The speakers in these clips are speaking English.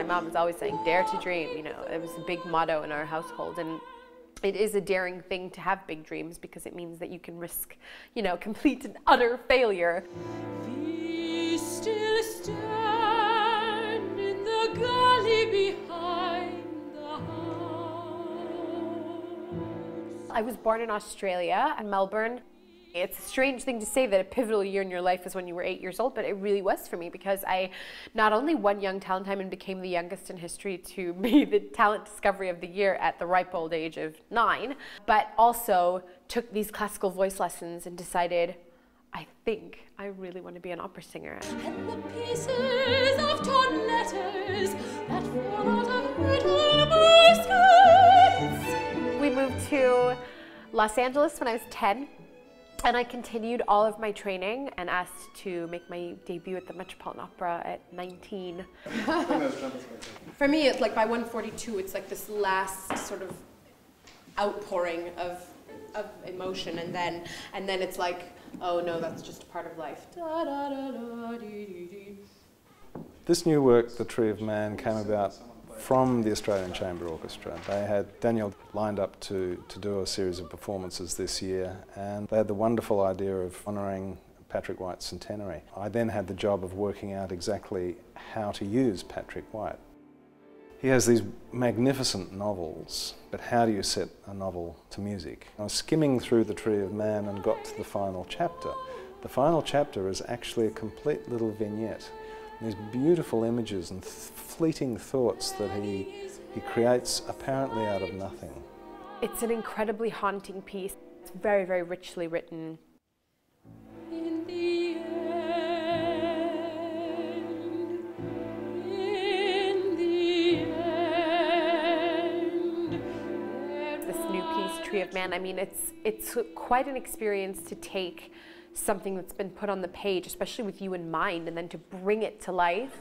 mom was always saying, dare to dream, you know, it was a big motto in our household. And it is a daring thing to have big dreams because it means that you can risk, you know, complete and utter failure. We still stand in the gully behind the house. I was born in Australia, in Melbourne. It's a strange thing to say that a pivotal year in your life is when you were 8 years old, but it really was for me because I not only won Young Talent Time and became the youngest in history to be the talent discovery of the year at the ripe old age of 9, but also took these classical voice lessons and decided, I think I really want to be an opera singer. And the pieces of torn letters that fall out of little baskets. We moved to Los Angeles when I was 10. And I continued all of my training and asked to make my debut at the Metropolitan Opera at 19. For me, it's like by 142, it's like this last sort of outpouring of emotion, and then it's like, oh no, that's just a part of life. Da, da, da, da, dee, dee, dee. This new work, The Tree of Man, came about from the Australian Chamber Orchestra. They had Danielle lined up to do a series of performances this year, and they had the wonderful idea of honouring Patrick White's centenary. I then had the job of working out exactly how to use Patrick White. He has these magnificent novels, but how do you set a novel to music? I was skimming through The Tree of Man and got to the final chapter. The final chapter is actually a complete little vignette. These beautiful images and fleeting thoughts that he creates apparently out of nothing. It's an incredibly haunting piece. It's very, very richly written. In the end. This new piece, Tree of Man, I mean, it's quite an experience to take something that's been put on the page, especially with you in mind, and then to bring it to life.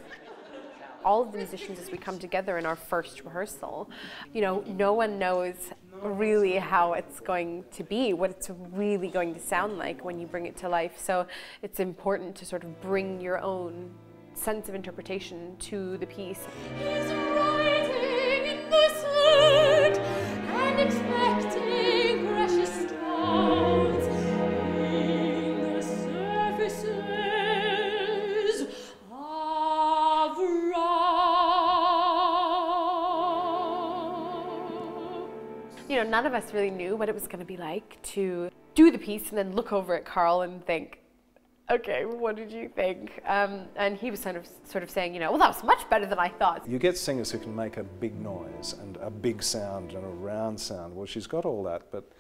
All of the musicians, as we come together in our first rehearsal, you know, no one knows really how it's going to be, what it's really going to sound like when you bring it to life. So it's important to sort of bring your own sense of interpretation to the piece. He's writing in the sand and expecting precious stones in the surfaces of rock. You know, none of us really knew what it was going to be like to do the piece and then look over at Carl and think, okay, what did you think? And he was sort of saying, you know, well, that was much better than I thought. You get singers who can make a big noise and a big sound and a round sound. Well, she's got all that, but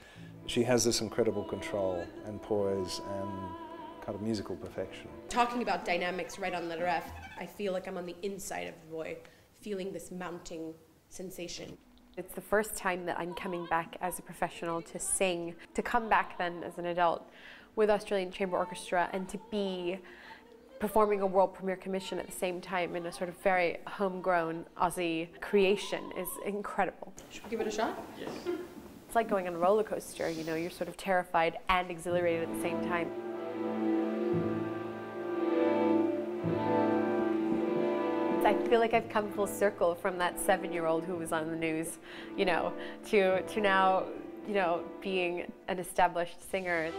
she has this incredible control and poise and kind of musical perfection. Talking about dynamics right on letter F, I feel like I'm on the inside of the boy, feeling this mounting sensation. It's the first time that I'm coming back as a professional to sing, to come back then as an adult with Australian Chamber Orchestra and to be performing a world premiere commission at the same time in a sort of very homegrown Aussie creation is incredible. Should we give it a shot? Yes. It's like going on a roller coaster, you know, you're sort of terrified and exhilarated at the same time. I feel like I've come full circle from that 7-year-old who was on the news, you know, to now, you know, being an established singer.